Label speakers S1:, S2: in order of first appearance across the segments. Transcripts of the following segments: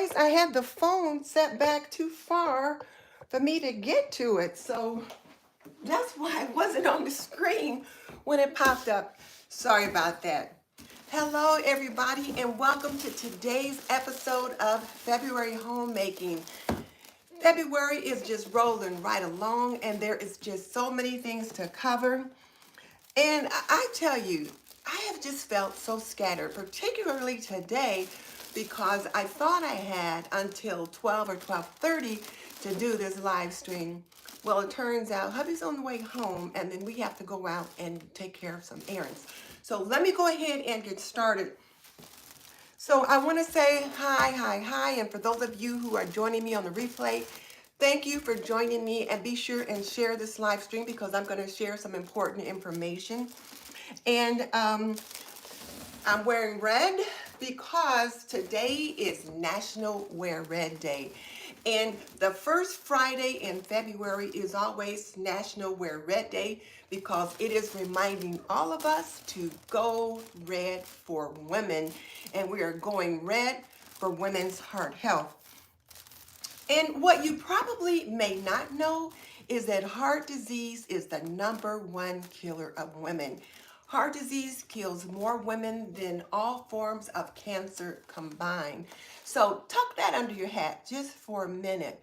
S1: guys, I had the phone set back too far for me to get to it. So that's why it wasn't on the screen when it popped up. Sorry about that. Hello, everybody, and welcome to today's episode of February Homemaking. February is just rolling right along, and there is just so many things to cover. And I tell you, I have just felt so scattered, particularly today, because I thought I had until 12 or 12:30 to do this live stream. Well, it turns out hubby's on the way home, and then we have to go out and take care of some errands. So let me go ahead and get started. So I want to say hi, and for those of you who are joining me on the replay, thank you for joining me, and be sure and share this live stream because I'm going to share some important information. And I'm wearing red because today is National Wear Red Day. And the first Friday in February is always National Wear Red Day because it is reminding all of us to go red for women. And we are going red for women's heart health. And what you probably may not know is that heart disease is the #1 killer of women. Heart disease kills more women than all forms of cancer combined. So tuck that under your hat just for a minute.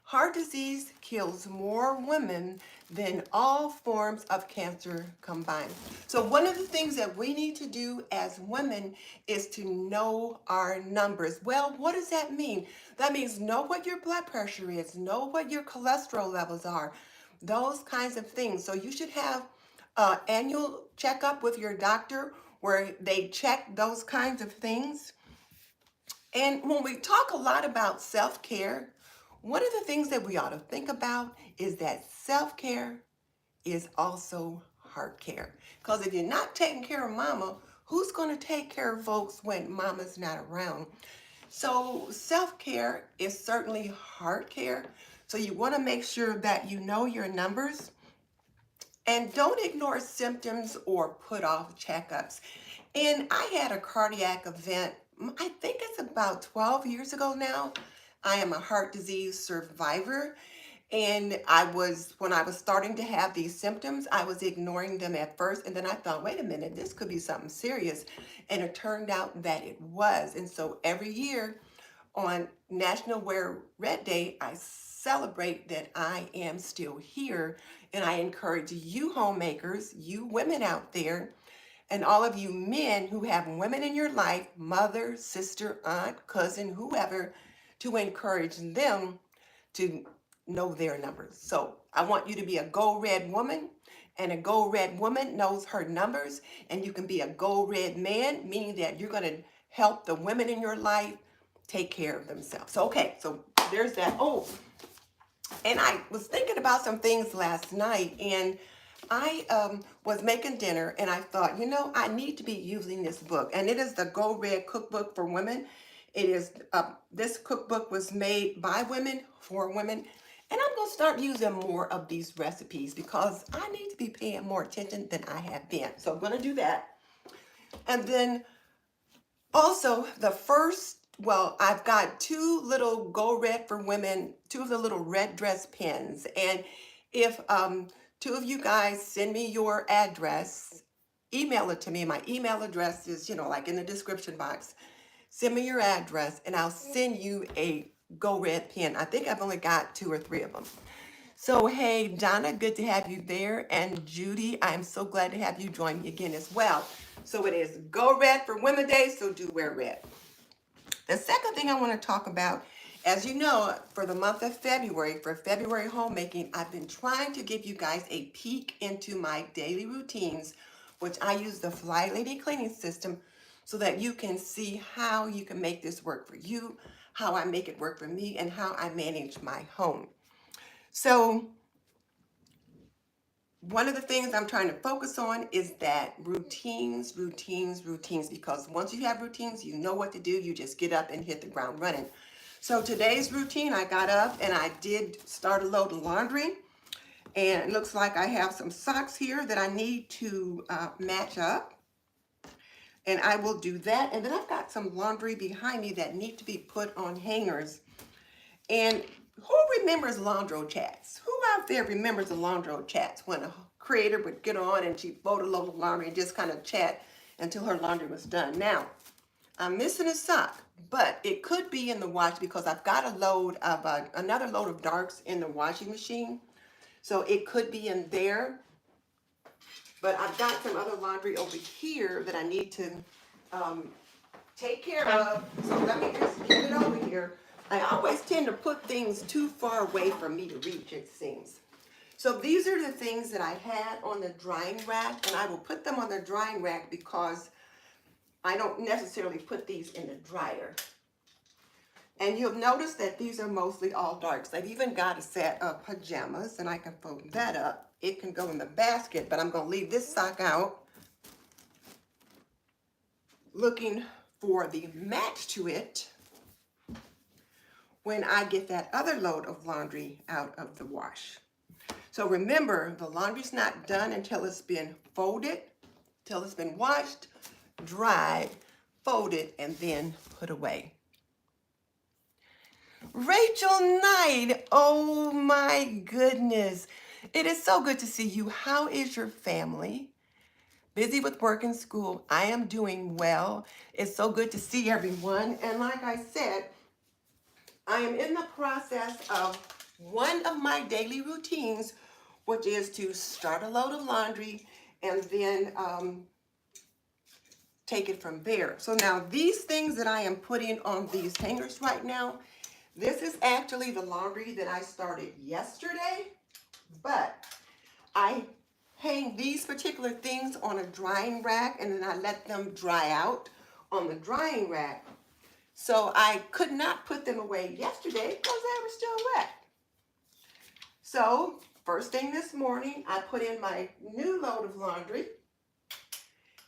S1: Heart disease kills more women than all forms of cancer combined. So one of the things that we need to do as women is to know our numbers. Well, what does that mean? That means know what your blood pressure is, know what your cholesterol levels are, those kinds of things. So you should have an annual checkup with your doctor where they check those kinds of things. And when we talk a lot about self-care, one of the things that we ought to think about is that self-care is also heart care. Because if you're not taking care of mama, who's going to take care of folks when mama's not around? So self-care is certainly heart care. So you want to make sure that you know your numbers. And don't ignore symptoms or put off checkups. And I had a cardiac event, I think it's about 12 years ago now. I am a heart disease survivor. And when I was starting to have these symptoms, I was ignoring them at first. And then I thought, wait a minute, this could be something serious. And it turned out that it was. And so every year on National Wear Red Day, I celebrate that I am still here. And I encourage you homemakers, you women out there, and all of you men who have women in your life, mother, sister, aunt, cousin, whoever, to encourage them to know their numbers. So I want you to be a go red woman, and a go red woman knows her numbers, and you can be a go red man, meaning that you're going to help the women in your life take care of themselves. So, okay, so there's that. Oh, and I was thinking about some things last night, and I was making dinner, and I thought, I need to be using this book, and it is the Go Red Cookbook for Women. It is this cookbook was made by women for women, and I'm going to start using more of these recipes because I need to be paying more attention than I have been. So I'm going to do that, and then also I've got two little Go Red for Women, two of the little red dress pens. And if two of you guys send me your address, email it to me. My email address is, like in the description box. Send me your address and I'll send you a Go Red pen. I think I've only got 2 or 3 of them. So, hey, Donna, good to have you there. And Judy, I'm so glad to have you join me again as well. So it is Go Red for Women Day, so do wear red. The second thing I want to talk about, as you know, for the month of February, for February Homemaking, I've been trying to give you guys a peek into my daily routines, which I use the Fly Lady cleaning system so that you can see how you can make this work for you, how I make it work for me, and how I manage my home. So one of the things I'm trying to focus on is that routines, because once you have routines, you know what to do. You just get up and hit the ground running. So today's routine, I got up and I did start a load of laundry. And it looks like I have some socks here that I need to match up. And I will do that. And then I've got some laundry behind me that need to be put on hangers. And who remembers Laundro chats? Who out there remembers the Laundro chats when a creator would get on and she'd fold a load of laundry and just kind of chat until her laundry was done? Now, I'm missing a sock, but it could be in the wash because I've got a load of another load of darks in the washing machine. So it could be in there. But I've got some other laundry over here that I need to take care of. So let me just get it over here. I always tend to put things too far away for me to reach, it seems. So these are the things that I had on the drying rack, and I will put them on the drying rack because I don't necessarily put these in the dryer. And you'll notice that these are mostly all darks. I've even got a set of pajamas, and I can fold that up. It can go in the basket, but I'm going to leave this sock out, looking for the match to it when I get that other load of laundry out of the wash. So remember, the laundry's not done until it's been folded, till it's been washed, dried, folded, and then put away. Rachel Knight, oh my goodness. It is so good to see you. How is your family? Busy with work and school. I am doing well. It's so good to see everyone. And like I said, I am in the process of one of my daily routines, which is to start a load of laundry and then take it from there. So now these things that I am putting on these hangers right now, this is actually the laundry that I started yesterday, but I hang these particular things on a drying rack and then I let them dry out on the drying rack. So I could not put them away yesterday because they were still wet. So first thing this morning, I put in my new load of laundry,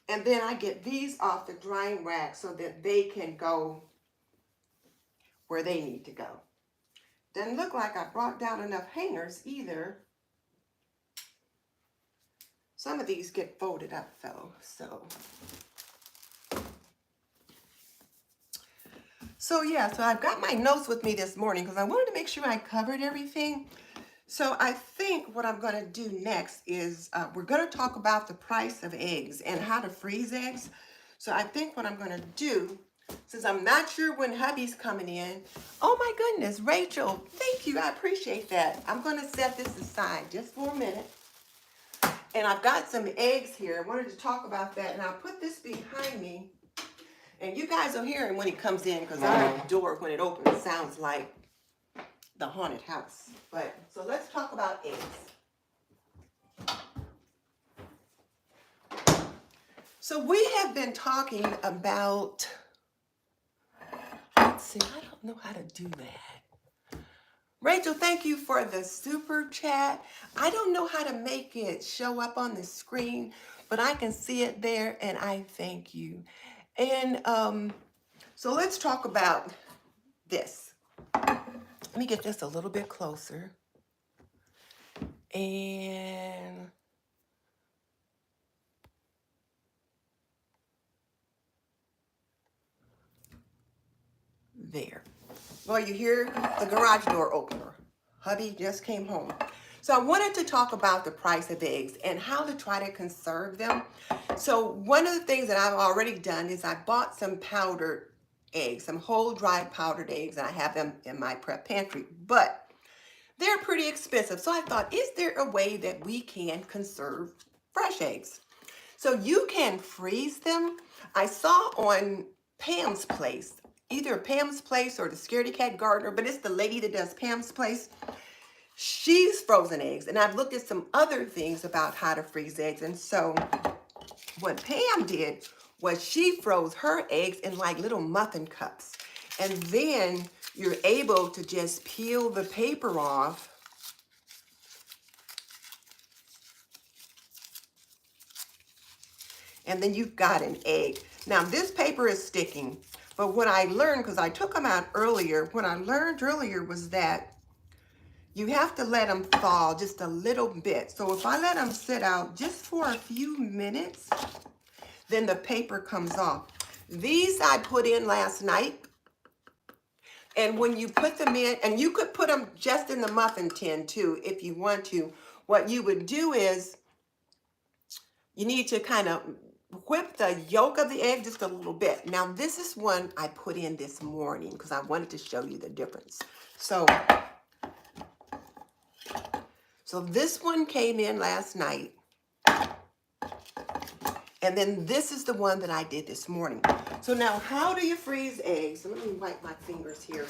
S1: and then I get these off the drying rack so that they can go where they need to go. Doesn't look like I brought down enough hangers either. Some of these get folded up though, So yeah, so I've got my notes with me this morning because I wanted to make sure I covered everything. So I think what I'm going to do next is we're going to talk about the price of eggs and how to freeze eggs. So I think what I'm going to do, since I'm not sure when hubby's coming in. Oh my goodness, Rachel, thank you. I appreciate that. I'm going to set this aside just for a minute. And I've got some eggs here. I wanted to talk about that. And I'll put this behind me. And you guys will hear him when he comes in because our door, when it opens, sounds like the haunted house. But so let's talk about eggs. So we have been talking about, let's see, I don't know how to do that. Rachel, thank you for the super chat. I don't know how to make it show up on the screen, but I can see it there and I thank you. And so let's talk about this. Let me get this a little bit closer. And there. Well, you hear the garage door opener. Hubby just came home. So I wanted to talk about the price of eggs and how to try to conserve them. So one of the things that I've already done is I bought some powdered eggs, some whole dried powdered eggs, and I have them in my prep pantry. But they're pretty expensive. So I thought, is there a way that we can conserve fresh eggs? So you can freeze them. I saw on Pam's Place, either Pam's Place or the Scaredy Cat Gardener, but it's the lady that does Pam's Place. She's frozen eggs, and I've looked at some other things about how to freeze eggs. And so what Pam did was she froze her eggs in like little muffin cups. And then you're able to just peel the paper off. And then you've got an egg. Now this paper is sticking, but what I learned, because I took them out earlier, what I learned earlier was that you have to let them thaw just a little bit. So if I let them sit out just for a few minutes, then the paper comes off. These I put in last night. And when you put them in, and you could put them just in the muffin tin too, if you want to. What you would do is you need to kind of whip the yolk of the egg just a little bit. Now, this is one I put in this morning because I wanted to show you the difference. So this one came in last night. And then this is the one that I did this morning. So now, how do you freeze eggs? So let me wipe my fingers here.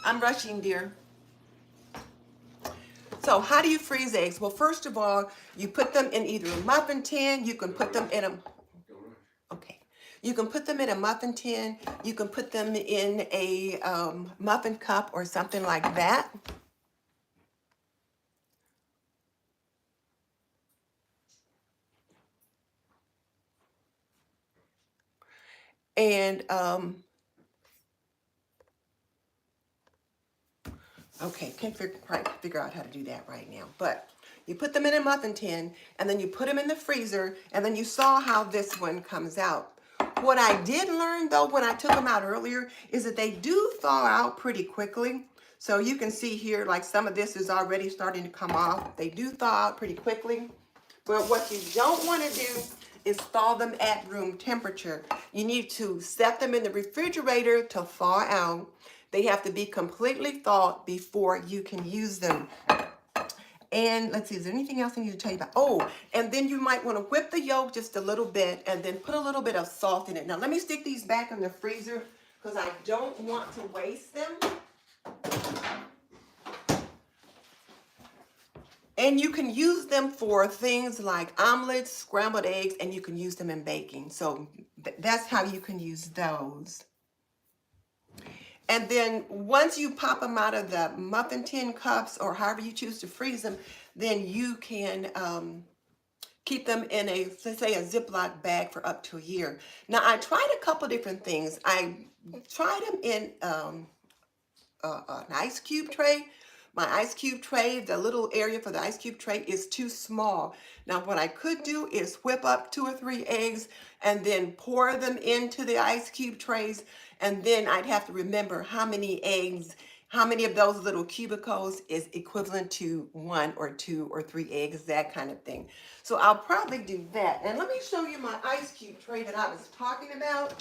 S1: I'm rushing, dear. So how do you freeze eggs? Well, first of all, you put them in either a muffin tin. You can put them in a... Okay. You can put them in a muffin tin. You can put them in a muffin cup or something like that. And, okay, can't quite figure out how to do that right now. But you put them in a muffin tin, and then you put them in the freezer, and then you saw how this one comes out. What I did learn, though, when I took them out earlier, is that they do thaw out pretty quickly. So you can see here, like some of this is already starting to come off. They do thaw out pretty quickly. But what you don't want to do is thaw them at room temperature. You need to set them in the refrigerator to thaw out. They have to be completely thawed before you can use them. And let's see, is there anything else I need to tell you about? Oh, and then you might want to whip the yolk just a little bit and then put a little bit of salt in it. Now, let me stick these back in the freezer because I don't want to waste them. And you can use them for things like omelets, scrambled eggs, and you can use them in baking. So that's how you can use those. And then once you pop them out of the muffin tin cups or however you choose to freeze them, then you can keep them in a, let's say, a Ziploc bag for up to a year. Now, I tried a couple different things. I tried them in an ice cube tray. My ice cube tray, the little area for the ice cube tray is too small. Now, what I could do is whip up 2 or 3 eggs and then pour them into the ice cube trays. And then I'd have to remember how many eggs, how many of those little cubicles is equivalent to 1 or 2 or 3 eggs, that kind of thing. So I'll probably do that. And let me show you my ice cube tray that I was talking about.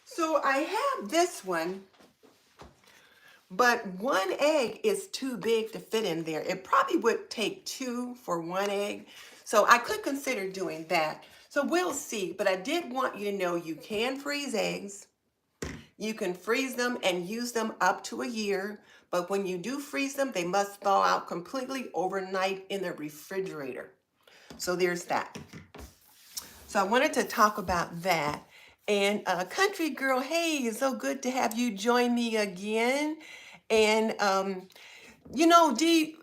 S1: So I have this one. But 1 egg is too big to fit in there. It probably would take 2 for 1 egg. So I could consider doing that. So we'll see. But I did want you to know you can freeze eggs. You can freeze them and use them up to a year. But when you do freeze them, they must thaw out completely overnight in the refrigerator. So there's that. So I wanted to talk about that. And Country Girl, hey, it's so good to have you join me again. And, you know, D.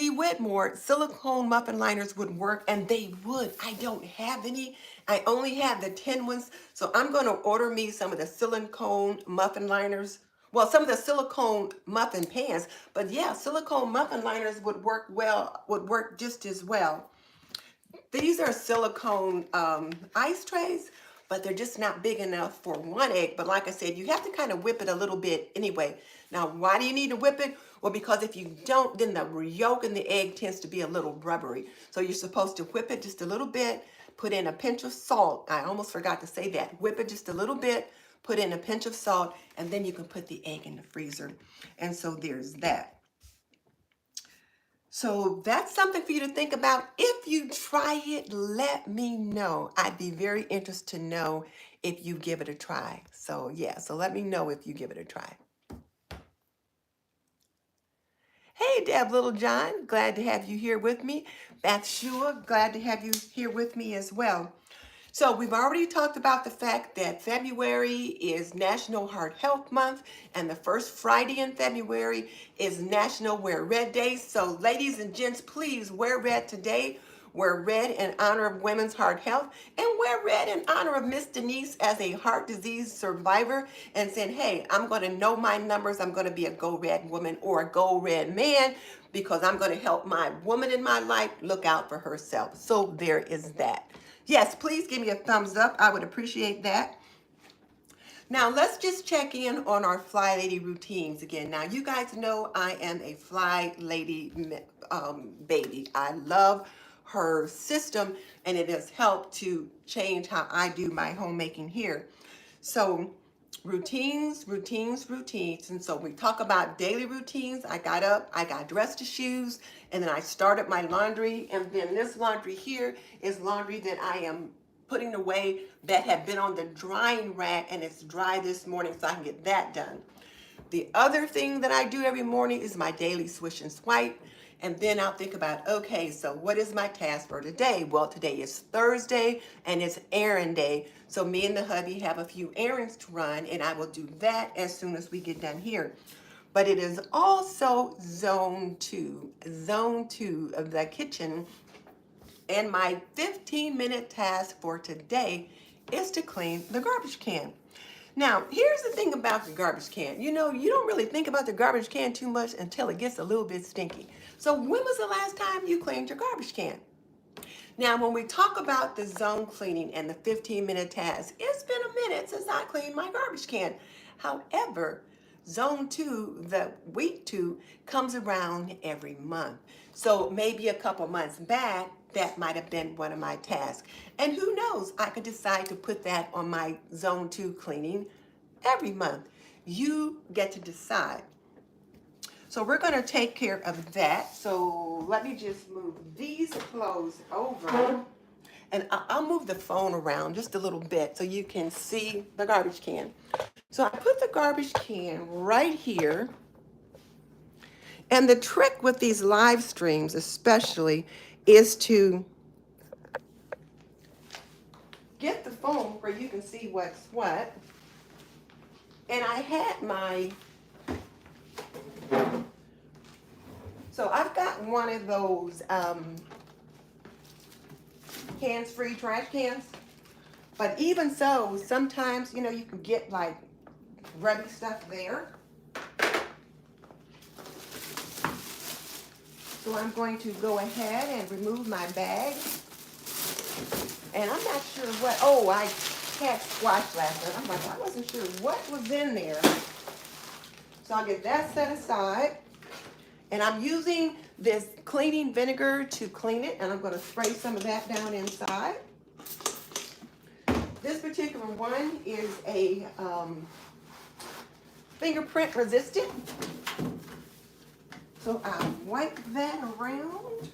S1: Whitmore, silicone muffin liners would work, and they would. I don't have any. I only have the tin ones. So I'm going to order me some of the silicone muffin liners. Well, some of the silicone muffin pans. But yeah, silicone muffin liners would work well, would work just as well. These are silicone ice trays, but they're just not big enough for 1 egg. But like I said, you have to kind of whip it a little bit anyway. Now, why do you need to whip it? Well, because if you don't, then the yolk in the egg tends to be a little rubbery. So you're supposed to whip it just a little bit, put in a pinch of salt. I almost forgot to say that. Whip it just a little bit, put in a pinch of salt, and then you can put the egg in the freezer. And so there's that. So that's something for you to think about. If you try it, let me know. I'd be very interested to know if you give it a try. So yeah, so let me know if you give it a try. Hey, Deb Littlejohn, glad to have you here with me. Bathshua, glad to have you here with me as well. So we've already talked about the fact that February is National Heart Health Month, and the first Friday in February is National Wear Red Day. So ladies and gents, please wear red today. Wear red in honor of women's heart health, and wear red in honor of Miss Denise as a heart disease survivor, and saying, hey, I'm going to know my numbers. I'm going to be a Go Red woman or a Go Red man, because I'm going to help my woman in my life look out for herself. So there is that. Yes, please give me a thumbs up. I would appreciate that. Now let's just check in on our Fly Lady routines again. Now you guys know I am a Fly Lady baby. I love her system, and it has helped to change how I do my homemaking here. So routines. And so we talk about daily routines. I got up, I got dressed to shoes, and then I started my laundry. And then this laundry here is laundry that I am putting away that had been on the drying rack, and it's dry this morning, so I can get that done. The other thing that I do every morning is my daily swish and swipe. And then I'll think about, okay, so what is my task for today? Well, today is Thursday and it's errand day. So me and the hubby have a few errands to run, and I will do that as soon as we get done here. But it is also zone two of the kitchen. And my 15-minute task for today is to clean the garbage can. Now, here's the thing about the garbage can. You know, you don't really think about the garbage can too much until it gets a little bit stinky. So when was the last time you cleaned your garbage can? Now, when we talk about the zone cleaning and the 15-minute task, it's been a minute since I cleaned my garbage can. However, zone two, the week two, comes around every month. So maybe a couple months back, that might have been one of my tasks. And who knows, I could decide to put that on my zone two cleaning every month. You get to decide. So we're going to take care of that. So let me just move these clothes over. And I'll move the phone around just a little bit so you can see the garbage can. So I put the garbage can right here. And the trick with these live streams especially is to get the phone where you can see what's what. And I had my, so I've got one of those hands-free trash cans. But even so, sometimes, you know, you can get like rubby stuff there. So I'm going to go ahead and remove my bag. And I'm not sure what, oh, I had squash last night. I'm like, I wasn't sure what was in there. So I'll get that set aside. And I'm using this cleaning vinegar to clean it. And I'm going to spray some of that down inside. This particular one is a fingerprint resistant. So I'll wipe that around.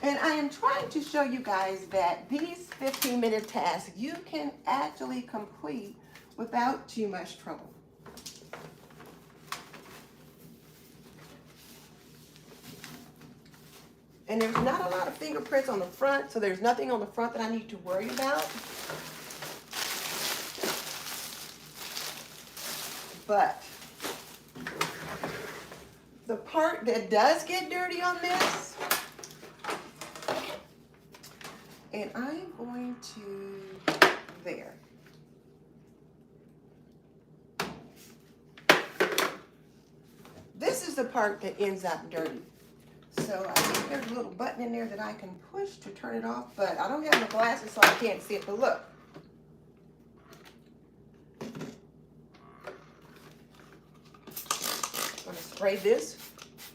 S1: And I am trying to show you guys that these 15-minute tasks you can actually complete without too much trouble. And there's not a lot of fingerprints on the front, so there's nothing on the front that I need to worry about. But the part that does get dirty on this, and I'm going to, there. This is the part that ends up dirty. So I think there's a little button in there that I can push to turn it off, but I don't have my glasses so I can't see it, but look. I'm going to spray this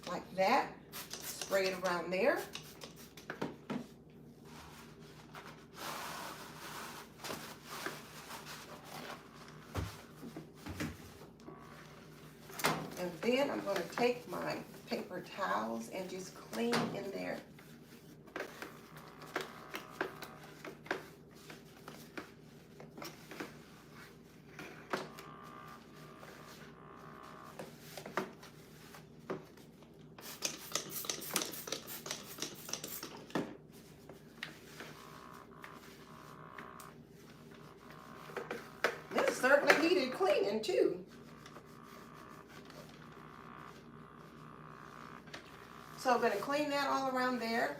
S1: like that, spray it around there. And then I'm going to take my paper towels and just clean in there. This certainly needed cleaning too. So I'm going to clean that all around there.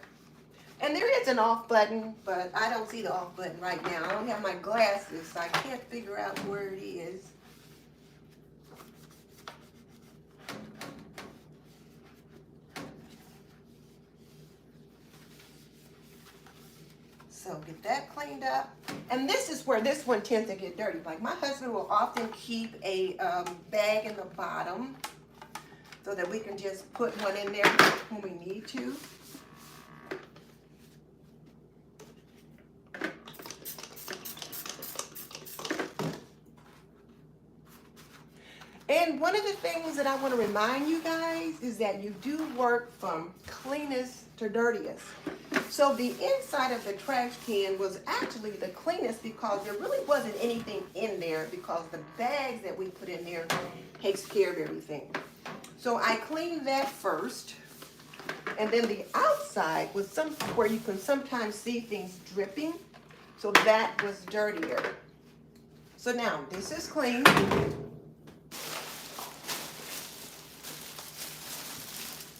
S1: And there is an off button, but I don't see the off button right now. I don't have my glasses, so I can't figure out where it is. So get that cleaned up. And this is where this one tends to get dirty. Like my husband will often keep a bag in the bottom so that we can just put one in there when we need to. And one of the things that I want to remind you guys is that you do work from cleanest to dirtiest. So the inside of the trash can was actually the cleanest because there really wasn't anything in there because the bags that we put in there takes care of everything. So I cleaned that first. And then the outside was where you can sometimes see things dripping. So that was dirtier. So now this is clean.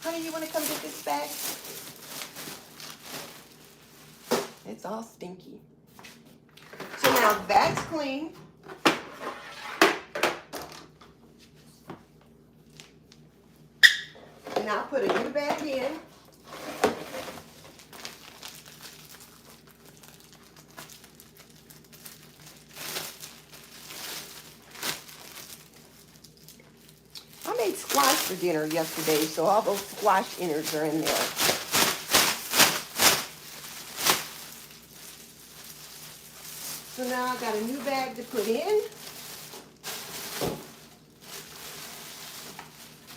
S1: Honey, you want to come get this bag? It's all stinky. So now that's clean. And I'll put a new bag in. I made squash for dinner yesterday, so all those squash innards are in there. So now I got a new bag to put in.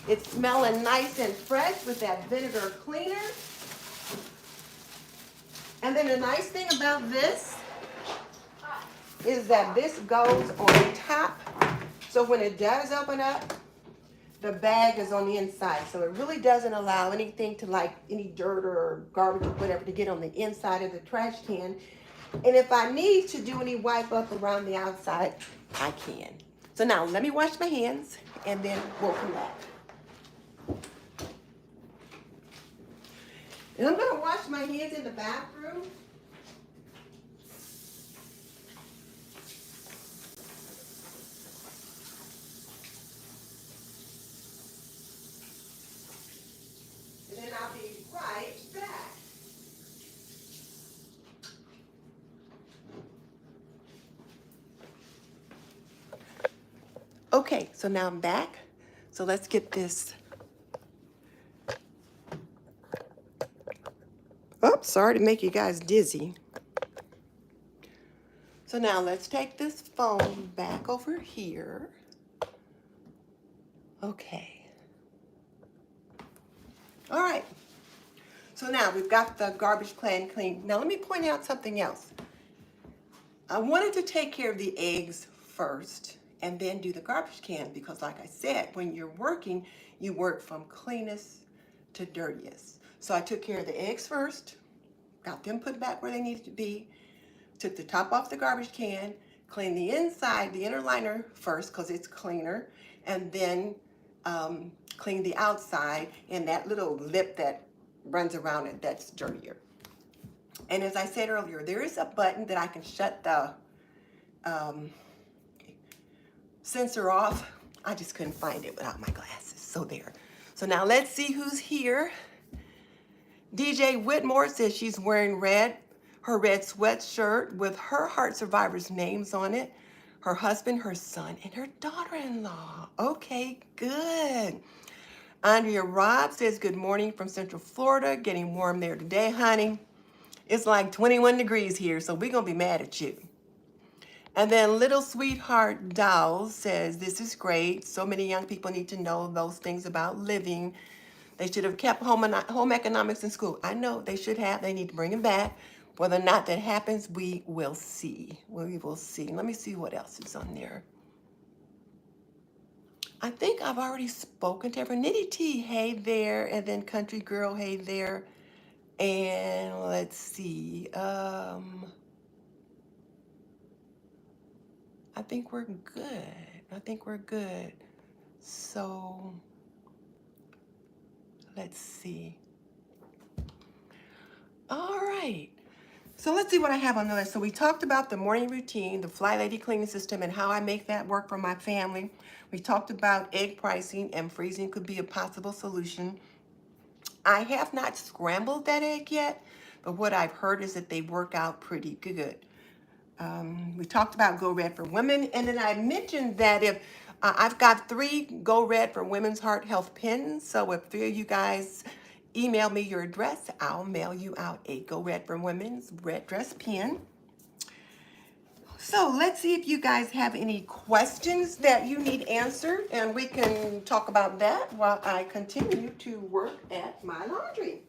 S1: It's smelling nice and fresh with that vinegar cleaner. And then the nice thing about this is that this goes on top. So when it does open up, the bag is on the inside. So it really doesn't allow anything to, like any dirt or garbage or whatever, to get on the inside of the trash can. And if I need to do any wipe up around the outside, I can. So now let me wash my hands and then we'll come back. And I'm going to wash my hands in the bathroom. And then I'll be right back. Okay, so now I'm back. So let's get this. Oops, sorry to make you guys dizzy. So now let's take this phone back over here. Okay. All right. So now we've got the garbage can clean. Now let me point out something else. I wanted to take care of the eggs first and then do the garbage can because, like I said, when you're working, you work from cleanest to dirtiest. So I took care of the eggs first, got them put back where they needed to be, took the top off the garbage can, cleaned the inside, the inner liner first because it's cleaner, and then cleaned the outside and that little lip that runs around it, that's dirtier. And as I said earlier, there is a button that I can shut the sensor off. I just couldn't find it without my glasses, so there. So now let's see who's here. DJ Whitmore says she's wearing red, her red sweatshirt with her heart survivors' names on it, her husband, her son, and her daughter-in-law. Okay, good. Andrea Robb says good morning from Central Florida, getting warm there today, honey. It's like 21 degrees here, so we're going to be mad at you. And then Little Sweetheart Doll says, this is great. So many young people need to know those things about living. They should have kept home economics in school. I know they should have. They need to bring it back. Whether or not that happens, we will see. We will see. Let me see what else is on there. I think I've already spoken to everyone. Nitty T, hey there. And then Country Girl, hey there. And let's see. I think we're good. So let's see. All right. So let's see what I have on the list. So we talked about the morning routine, the Fly Lady cleaning system, and how I make that work for my family. We talked about egg pricing, and freezing could be a possible solution. I have not scrambled that egg yet, but what I've heard is that they work out pretty good. We talked about Go Red for Women, and then I mentioned that if I've got 3 Go Red for Women's Heart Health pins, so if 3 of you guys email me your address, I'll mail you out a Go Red for Women's red dress pin. So let's see if you guys have any questions that you need answered, and we can talk about that while I continue to work at my laundry.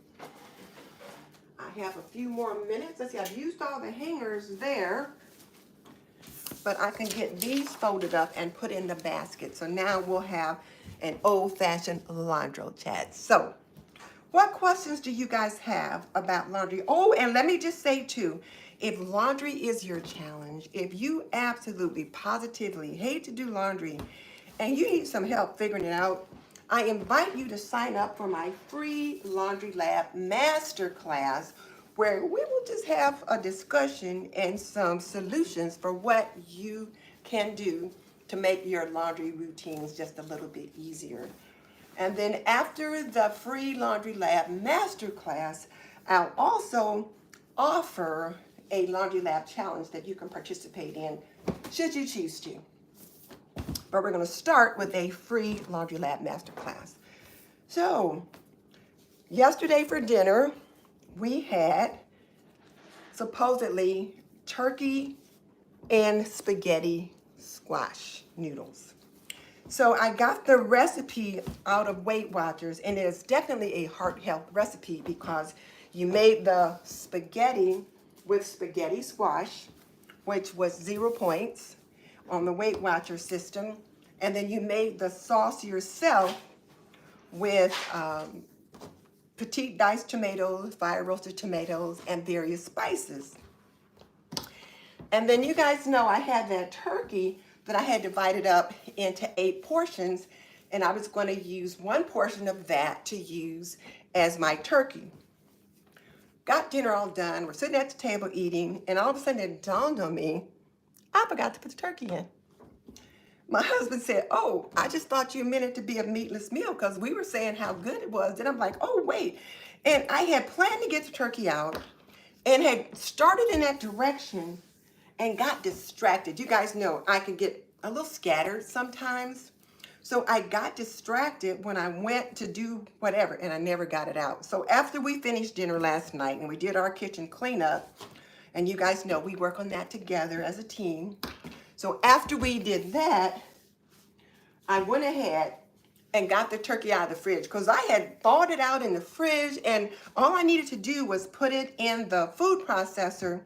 S1: I have a few more minutes. Let's see, I've used all the hangers there, but I can get these folded up and put in the basket. So now we'll have an old-fashioned laundry chat. So what questions do you guys have about laundry? Oh, and let me just say too, if laundry is your challenge, if you absolutely, positively hate to do laundry and you need some help figuring it out, I invite you to sign up for my free Laundry Lab Masterclass, where we will just have a discussion and some solutions for what you can do to make your laundry routines just a little bit easier. And then after the free Laundry Lab Masterclass, I'll also offer a Laundry Lab challenge that you can participate in should you choose to. But we're going to start with a free Laundry Lab Masterclass. So, yesterday for dinner, we had supposedly turkey and spaghetti squash noodles. So I got the recipe out of Weight Watchers, and it is definitely a heart health recipe because you made the spaghetti with spaghetti squash, which was 0 points on the Weight Watchers system, and then you made the sauce yourself with petite diced tomatoes, fire roasted tomatoes, and various spices. And then you guys know I had that turkey that I had divided up into 8 portions, and I was going to use 1 portion of that to use as my turkey. Got dinner all done, we're sitting at the table eating, and all of a sudden it dawned on me, I forgot to put the turkey in. My husband said, oh, I just thought you meant it to be a meatless meal because we were saying how good it was. Then I'm like, oh, wait. And I had planned to get the turkey out and had started in that direction and got distracted. You guys know I can get a little scattered sometimes. So I got distracted when I went to do whatever, and I never got it out. So after we finished dinner last night and we did our kitchen cleanup, and you guys know we work on that together as a team. So after we did that, I went ahead and got the turkey out of the fridge because I had thawed it out in the fridge, and all I needed to do was put it in the food processor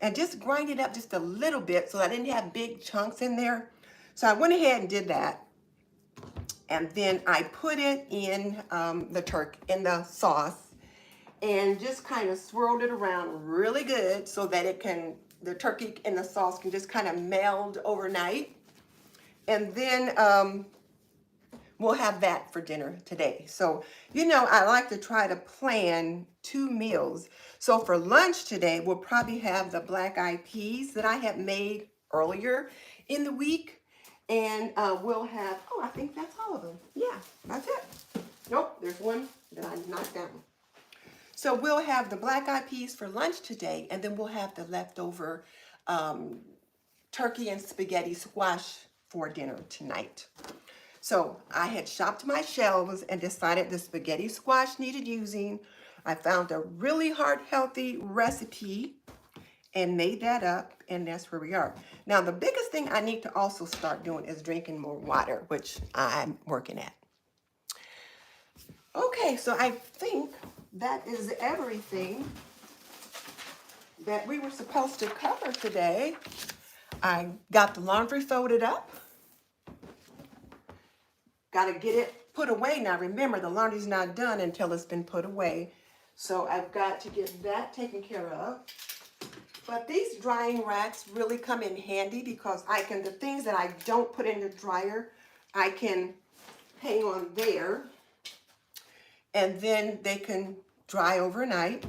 S1: and just grind it up just a little bit so I didn't have big chunks in there. So I went ahead and did that. And then I put it in the sauce and just kind of swirled it around really good so that the turkey and the sauce can just kind of meld overnight. And then we'll have that for dinner today. So, you know, I like to try to plan 2 meals. So for lunch today, we'll probably have the black eyed peas that I had made earlier in the week. And we'll have, oh, I think that's all of them. Yeah, that's it. Nope, there's one that I knocked down. So we'll have the black eyed peas for lunch today, and then we'll have the leftover turkey and spaghetti squash for dinner tonight. So I had shopped my shelves and decided the spaghetti squash needed using. I found a really heart healthy recipe and made that up, and that's where we are. Now, the biggest thing I need to also start doing is drinking more water, which I'm working at. Okay, so I think that is everything that we were supposed to cover today. I got the laundry folded up. Got to get it put away. Now, remember, the laundry's not done until it's been put away. So I've got to get that taken care of. But these drying racks really come in handy because the things that I don't put in the dryer, I can hang on there. And then they can dry overnight.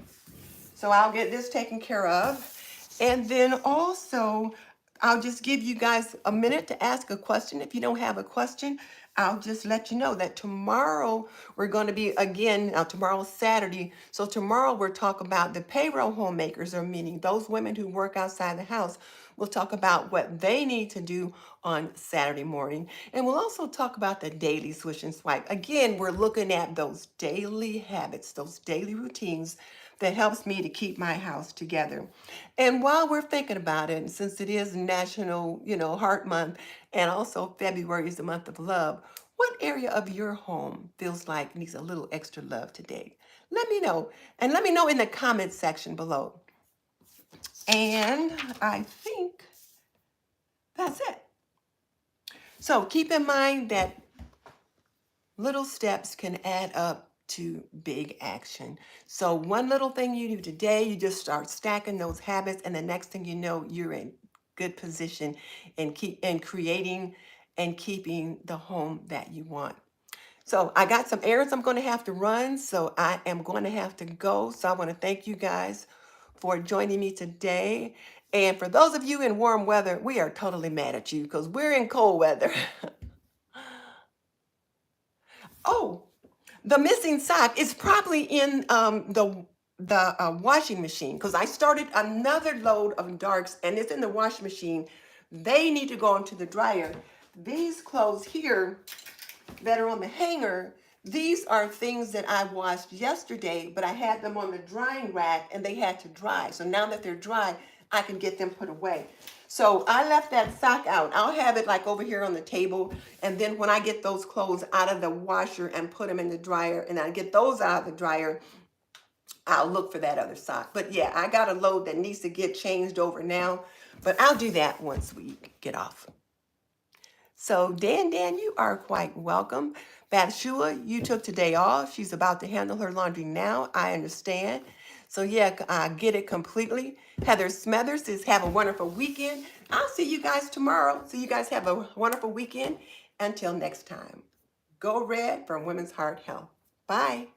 S1: So I'll get this taken care of. And then also, I'll just give you guys a minute to ask a question. If you don't have a question, I'll just let you know that tomorrow we're going to be again, tomorrow's Saturday. So tomorrow we'll talk about the payroll homemakers, or meaning those women who work outside the house. We'll talk about what they need to do on Saturday morning. And we'll also talk about the daily swish and swipe. Again, we're looking at those daily habits, those daily routines that helps me to keep my house together. And while we're thinking about it, and since it is National, Heart Month, and also February is the month of love, what area of your home feels like needs a little extra love today? Let me know. And let me know in the comment section below. And I think that's it. So keep in mind that little steps can add up to big action. So one little thing you do today, you just start stacking those habits, and the next thing you know, you're in good position in creating and keeping the home that you want. So I got some errands I'm going to have to run, so I am going to have to go. So I want to thank you guys for joining me today. And for those of you in warm weather, we are totally mad at you because we're in cold weather. Oh, the missing sock is probably in the washing machine, because I started another load of darks and it's in the washing machine. They need to go into the dryer. These clothes here that are on the hanger, these are things that I washed yesterday, but I had them on the drying rack and they had to dry. So now that they're dry, I can get them put away. So I left that sock out. I'll have it like over here on the table. And then when I get those clothes out of the washer and put them in the dryer, and I get those out of the dryer, I'll look for that other sock. But yeah, I got a load that needs to get changed over now, but I'll do that once we get off. So Dan, you are quite welcome. Bathshua, you took today off. She's about to handle her laundry now. I understand. So yeah, I get it completely. Heather Smethers says, have a wonderful weekend. I'll see you guys tomorrow. So you guys have a wonderful weekend. Until next time, go red for Women's Heart Health. Bye.